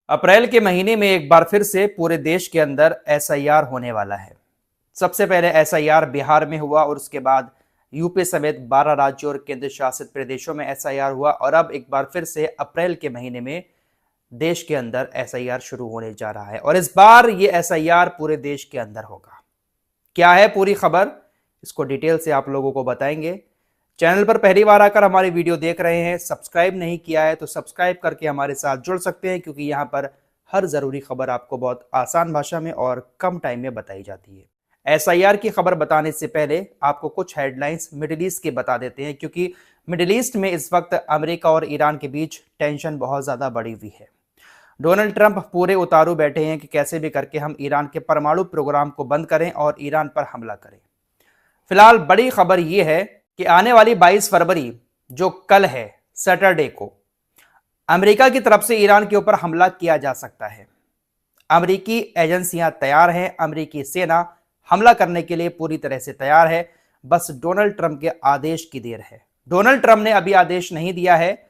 अप्रैल के महीने में एक बार फिर से पूरे देश के अंदर एसआईआर होने वाला है। सबसे पहले एसआईआर बिहार में हुआ और उसके बाद यूपी समेत 12 राज्यों और केंद्र शासित प्रदेशों में एसआईआर हुआ और अब एक बार फिर से अप्रैल के महीने में देश के अंदर एसआईआर शुरू होने जा रहा है और इस बार ये एसआईआर पूरे देश के अंदर होगा। क्या है पूरी खबर, इसको डिटेल से आप लोगों को बताएंगे। चैनल पर पहली बार आकर हमारी वीडियो देख रहे हैं, सब्सक्राइब नहीं किया है तो सब्सक्राइब करके हमारे साथ जुड़ सकते हैं, क्योंकि यहाँ पर हर जरूरी खबर आपको बहुत आसान भाषा में और कम टाइम में बताई जाती है। एसआईआर की खबर बताने से पहले आपको कुछ हेडलाइंस मिडिल ईस्ट की बता देते हैं, क्योंकि मिडिल ईस्ट में इस वक्त अमेरिका और ईरान के बीच टेंशन बहुत ज्यादा बढ़ी हुई है। डोनाल्ड ट्रंप पूरे उतारू बैठे हैं कि कैसे भी करके हम ईरान के परमाणु प्रोग्राम को बंद करें और ईरान पर हमला करें। फिलहाल बड़ी खबर यह है कि आने वाली 22 फरवरी जो कल है सैटरडे को अमेरिका की तरफ से ईरान के ऊपर हमला किया जा सकता है। अमेरिकी एजेंसियां तैयार हैं, अमेरिकी सेना हमला करने के लिए पूरी तरह से तैयार है, बस डोनाल्ड ट्रंप के आदेश की देर है। डोनाल्ड ट्रंप ने अभी आदेश नहीं दिया है।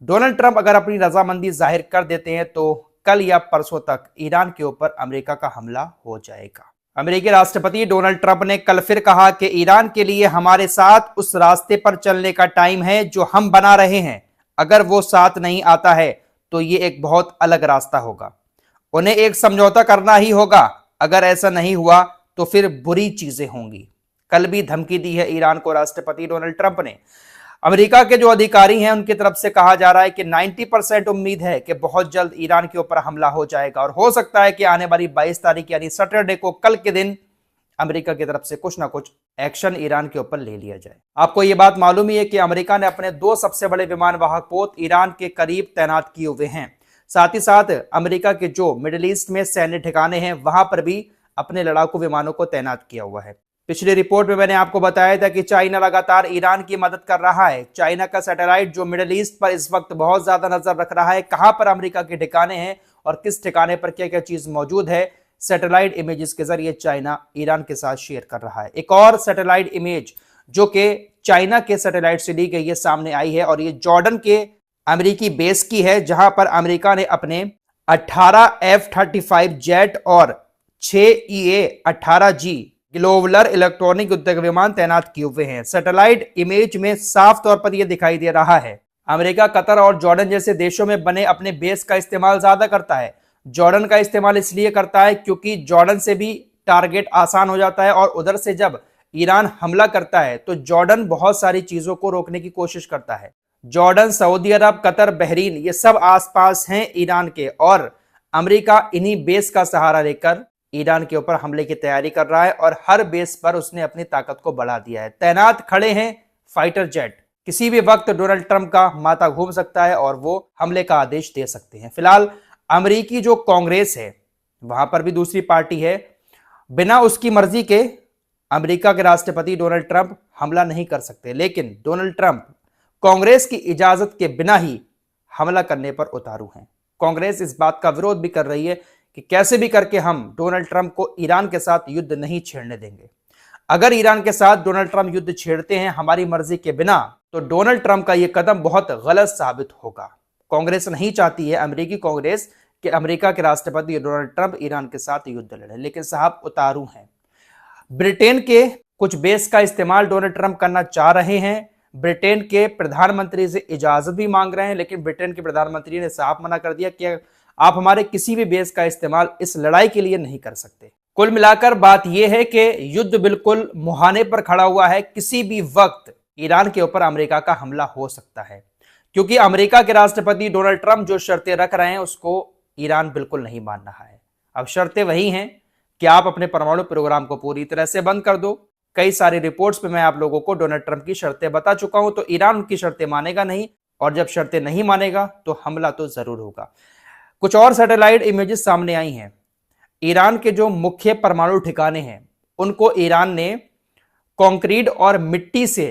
डोनाल्ड ट्रंप अगर अपनी रजामंदी जाहिर कर देते हैं तो कल या परसों तक ईरान के ऊपर अमेरिका का हमला हो जाएगा। अमेरिकी राष्ट्रपति डोनाल्ड ट्रंप ने कल फिर कहा कि ईरान के लिए हमारे साथ उस रास्ते पर चलने का टाइम है जो हम बना रहे हैं। अगर वो साथ नहीं आता है तो ये एक बहुत अलग रास्ता होगा, उन्हें एक समझौता करना ही होगा। अगर ऐसा नहीं हुआ तो फिर बुरी चीजें होंगी। कल भी धमकी दी है ईरान को राष्ट्रपति डोनाल्ड ट्रंप ने। अमेरिका के जो अधिकारी हैं उनकी तरफ से कहा जा रहा है कि 90% उम्मीद है कि बहुत जल्द ईरान के ऊपर हमला हो जाएगा और हो सकता है कि आने वाली 22 तारीख यानी सैटरडे को, कल के दिन, अमेरिका की तरफ से कुछ ना कुछ एक्शन ईरान के ऊपर ले लिया जाए। आपको यह बात मालूम ही है कि अमेरिका ने अपने 2 सबसे बड़े विमान वाहक पोत ईरान के करीब तैनात किए हुए हैं। साथ ही साथ अमेरिका के जो मिडिल ईस्ट में सैन्य ठिकाने हैं वहां पर भी अपने लड़ाकू विमानों को तैनात किया हुआ है। पिछली रिपोर्ट में मैंने आपको बताया था कि चाइना लगातार ईरान की मदद कर रहा है। चाइना का सैटेलाइट जो मिडिल ईस्ट पर इस वक्त बहुत ज्यादा नजर रख रहा है, कहां पर अमेरिका के ठिकाने हैं और किस ठिकाने पर क्या क्या चीज मौजूद है, सैटेलाइट इमेजेस के जरिए चाइना ईरान के साथ शेयर कर रहा है। एक और सैटेलाइट इमेज जो कि चाइना के सैटेलाइट से ली गई है सामने आई है और ये जॉर्डन के अमेरिकी बेस की है, जहां पर अमेरिका ने अपने 18 F-35 जेट और 6 EA-18G ग्लोबलर इलेक्ट्रॉनिक युद्धक विमान तैनात किए हुए हैं। सैटेलाइट इमेज में साफ तौर पर यह दिखाई दे रहा है अमेरिका कतर और जॉर्डन जैसे देशों में बने अपने बेस का इस्तेमाल ज्यादा करता है। जॉर्डन का इस्तेमाल इसलिए करता है क्योंकि जॉर्डन से भी टारगेट आसान हो जाता है और उधर से जब ईरान हमला करता है तो जॉर्डन बहुत सारी चीजों को रोकने की कोशिश करता है। जॉर्डन, सऊदी अरब, कतर, बहरीन, ये सब आसपास हैं ईरान के और अमेरिका इन्हीं बेस का सहारा लेकर ईरान के ऊपर हमले की तैयारी कर रहा है और हर बेस पर उसने अपनी ताकत को बढ़ा दिया है। तैनात खड़े हैं फाइटर जेट, किसी भी वक्त डोनाल्ड ट्रंप का माथा घूम सकता है और वो हमले का आदेश दे सकते हैं। फिलहाल अमेरिकी जो कांग्रेस है वहां पर भी दूसरी पार्टी है। बिना उसकी मर्जी के अमेरिका के राष्ट्रपति डोनाल्ड ट्रंप हमला नहीं कर सकते, लेकिन डोनाल्ड ट्रंप कांग्रेस की इजाजत के बिना ही हमला करने पर उतारू हैं। कांग्रेस इस बात का विरोध भी कर रही है कि कैसे भी करके हम डोनाल्ड ट्रंप को ईरान के साथ युद्ध नहीं छेड़ने देंगे। अगर ईरान के साथ डोनाल्ड ट्रंप युद्ध छेड़ते हैं हमारी मर्जी के बिना तो डोनाल्ड ट्रंप का यह कदम बहुत गलत साबित होगा। कांग्रेस नहीं चाहती है, अमेरिकी कांग्रेस, कि अमेरिका के राष्ट्रपति डोनाल्ड ट्रंप ईरान के साथ युद्ध लड़े, लेकिन साहब उतारू हैं। ब्रिटेन के कुछ बेस का इस्तेमाल डोनाल्ड ट्रंप करना चाह रहे हैं। ब्रिटेन के प्रधानमंत्री से इजाजत भी मांग रहे हैं, लेकिन ब्रिटेन के प्रधानमंत्री ने साफ मना कर दिया कि आप हमारे किसी भी बेस का इस्तेमाल इस लड़ाई के लिए नहीं कर सकते। कुल मिलाकर बात यह है कि युद्ध बिल्कुल मुहाने पर खड़ा हुआ है। किसी भी वक्त ईरान के ऊपर अमेरिका का हमला हो सकता है, क्योंकि अमेरिका के राष्ट्रपति डोनाल्ड ट्रंप जो शर्तें रख रहे हैं उसको ईरान बिल्कुल नहीं मान रहा है। अब शर्तें वही हैं कि आप अपने परमाणु प्रोग्राम को पूरी तरह से बंद कर दो। कई सारी रिपोर्ट्स में मैं आप लोगों को डोनाल्ड ट्रंप की शर्तें बता चुका हूं, तो ईरान उनकी शर्तें मानेगा नहीं और जब शर्तें नहीं मानेगा तो हमला तो जरूर होगा। कुछ और सैटेलाइट इमेजेस सामने आई हैं। ईरान के जो मुख्य परमाणु ठिकाने हैं उनको ईरान ने कंक्रीट और मिट्टी से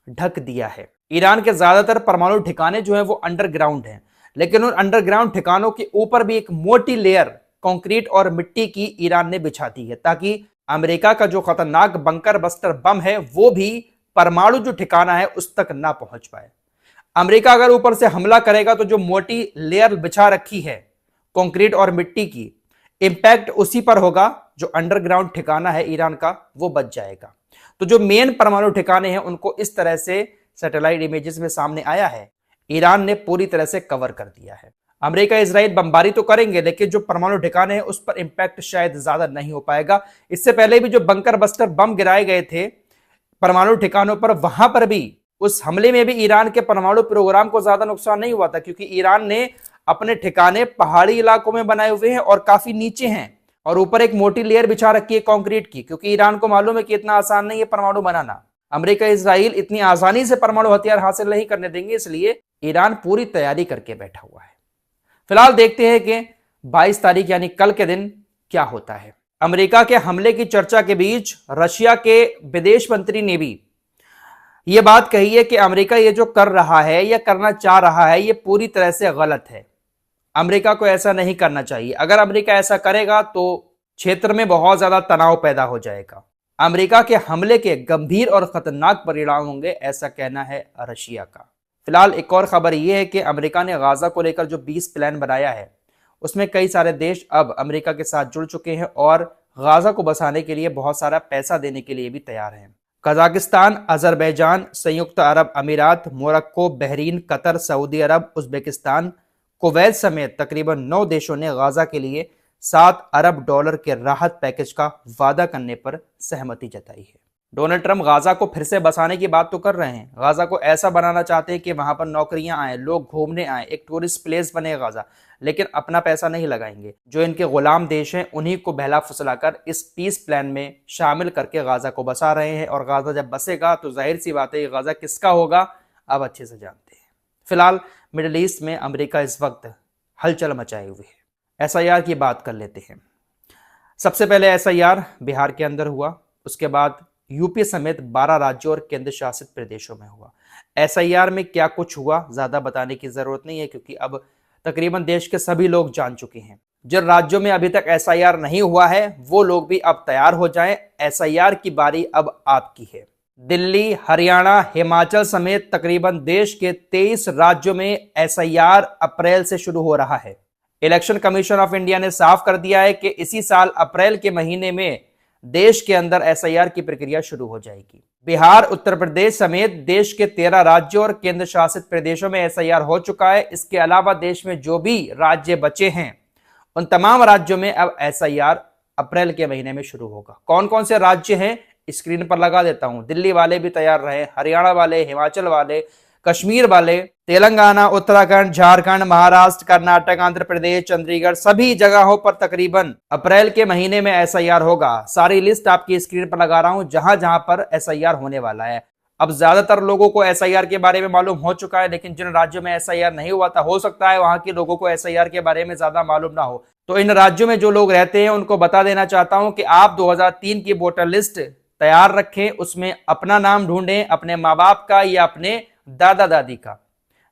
ढक दिया है। ईरान के ज्यादातर परमाणु ठिकाने जो है वो अंडरग्राउंड हैं, लेकिन उन अंडरग्राउंड ठिकानों के ऊपर भी एक मोटी लेयर कंक्रीट और मिट्टी की ईरान ने बिछा दी है, ताकि अमेरिका का जो खतरनाक बंकर बस्टर बम है वो भी परमाणु जो ठिकाना है उस तक ना पहुंच पाए। अमेरिका अगर ऊपर से हमला करेगा तो जो मोटी लेयर बिछा रखी है कंक्रीट और मिट्टी की, इंपैक्ट उसी पर होगा जो अंडरग्राउंड ठिकाना है ईरान का, वो बच जाएगा। तो जो मेन परमाणु ठिकाने हैं उनको इस तरह से सैटेलाइट इमेजेस में सामने आया है, ईरान ने पूरी तरह से कवर कर दिया है। अमेरिका इजराइल बमबारी तो करेंगे, लेकिन जो परमाणु ठिकाने हैं उस पर इंपैक्ट शायद ज्यादा नहीं हो पाएगा। इससे पहले भी जो बंकर बस्टर बम गिराए गए थे परमाणु ठिकानों पर, वहां पर भी उस हमले में भी ईरान के परमाणु प्रोग्राम को ज्यादा नुकसान नहीं हुआ था, क्योंकि ईरान ने अपने ठिकाने पहाड़ी इलाकों में बनाए हुए हैं और काफी नीचे हैं, और ऊपर एक मोटी लेयर बिछा रखी है कंक्रीट की, क्योंकि ईरान को मालूम है कि इतना आसान नहीं है परमाणु बनाना। अमेरिका इजराइल इतनी आसानी से परमाणु हथियार हासिल नहीं करने देंगे, इसलिए ईरान पूरी तैयारी करके बैठा हुआ है। फिलहाल देखते हैं कि 22 तारीख यानी कल के दिन क्या होता है। अमेरिका के हमले की चर्चा के बीच रशिया के विदेश मंत्री ने भी यह बात कही है कि अमेरिका ये जो कर रहा है या करना चाह रहा है ये पूरी तरह से गलत है। अमेरिका को ऐसा नहीं करना चाहिए। अगर अमेरिका ऐसा करेगा तो क्षेत्र में बहुत ज्यादा तनाव पैदा हो जाएगा। अमेरिका के हमले के गंभीर और खतरनाक परिणाम होंगे, ऐसा कहना है रशिया का। फिलहाल एक और खबर यह है कि अमेरिका ने गाजा को लेकर जो 20 प्लान बनाया है उसमें कई सारे देश अब अमेरिका के साथ जुड़ चुके हैं और गाजा को बसाने के लिए बहुत सारा पैसा देने के लिए भी तैयार हैं। कजाकिस्तान, अजरबैजान, संयुक्त अरब अमीरात, मोरक्को, बहरीन, कतर, सऊदी अरब, उज्बेकिस्तान, कुवैत समेत तकरीबन 9 देशों ने गाजा के लिए $7 अरब के राहत पैकेज का वादा करने पर सहमति जताई है। डोनाल्ड ट्रंप गाजा को फिर से बसाने की बात तो कर रहे हैं। गाजा को ऐसा बनाना चाहते हैं कि वहां पर नौकरियां आए, लोग घूमने आए, एक टूरिस्ट प्लेस बने गाजा, लेकिन अपना पैसा नहीं लगाएंगे। जो इनके गुलाम देश हैं उन्हीं को बहला फुसलाकर इस पीस प्लान में शामिल करके गाजा को बसा रहे हैं। और गाजा जब बसेगा तो जाहिर सी बात है गाजा किसका होगा, अब अच्छे से जानते हैं। फिलहाल मिडिल ईस्ट में अमेरिका इस वक्त हलचल मचाए हुए है। एसआईआर की बात कर लेते हैं। सबसे पहले एसआईआर बिहार के अंदर हुआ, उसके बाद यूपी समेत 12 राज्यों और केंद्र शासित प्रदेशों में हुआ। एसआईआर में क्या कुछ हुआ ज्यादा बताने की जरूरत नहीं है, क्योंकि अब तकरीबन देश के सभी लोग जान चुके हैं। जिन राज्यों में अभी तक एसआईआर नहीं हुआ है वो लोग भी अब तैयार हो जाएं, एसआईआर की बारी अब आपकी है। दिल्ली, हरियाणा, हिमाचल समेत तकरीबन देश के 23 राज्यों में एसआईआर अप्रैल से शुरू हो रहा है। इलेक्शन कमीशन ऑफ इंडिया ने साफ कर दिया है कि इसी साल अप्रैल के महीने में देश के अंदर एसआईआर की प्रक्रिया शुरू हो जाएगी। बिहार, उत्तर प्रदेश समेत देश के 13 राज्यों और केंद्र शासित प्रदेशों में एसआईआर हो चुका है। इसके अलावा देश में जो भी राज्य बचे हैं उन तमाम राज्यों में अब एसआईआर अप्रैल के महीने में शुरू होगा। कौन कौन से राज्य हैं स्क्रीन पर लगा देता हूं। दिल्ली वाले भी तैयार रहे, हरियाणा वाले, हिमाचल वाले, कश्मीर वाले, तेलंगाना, उत्तराखंड, झारखंड, महाराष्ट्र, कर्नाटक, आंध्र प्रदेश, चंडीगढ़, सभी जगहों पर तकरीबन अप्रैल के महीने में एसआईआर होगा। सारी लिस्ट आपकी स्क्रीन पर लगा रहा हूं जहां जहां पर एसआईआर होने वाला है। अब ज्यादातर लोगों को एसआईआर के बारे में मालूम हो चुका है, लेकिन जिन राज्यों में एसआईआर नहीं हुआ था हो सकता है वहां के लोगों को एसआईआर के बारे में ज्यादा मालूम ना हो। तो इन राज्यों में जो लोग रहते हैं उनको बता देना चाहता हूं कि आप 2003 की वोटर लिस्ट तैयार रखें, उसमें अपना नाम ढूंढें, अपने माँ बाप का या अपने दादा दादी का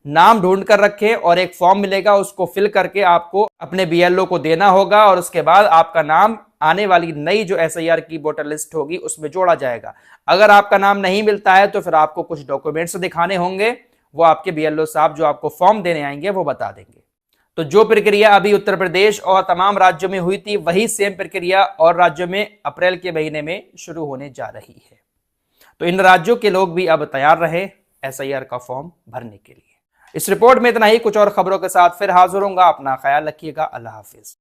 नाम ढूंढ कर रखें और एक फॉर्म मिलेगा, उसको फिल करके आपको अपने बीएलओ को देना होगा और उसके बाद आपका नाम आने वाली नई जो एसआईआर की वोटर लिस्ट होगी उसमें जोड़ा जाएगा। अगर आपका नाम नहीं मिलता है तो फिर आपको कुछ डॉक्यूमेंट्स दिखाने होंगे, वो आपके बीएलओ साहब जो आपको फॉर्म देने आएंगे वो बता देंगे। तो जो प्रक्रिया अभी उत्तर प्रदेश और तमाम राज्यों में हुई थी वही सेम प्रक्रिया और राज्यों में अप्रैल के महीने में शुरू होने जा रही है। तो इन राज्यों के लोग भी अब तैयार रहे एसआईआर का फॉर्म भरने के लिए। इस रिपोर्ट में इतना ही, कुछ और खबरों के साथ फिर हाजिर होऊंगा। अपना ख्याल रखिएगा। अल्लाह हाफिज।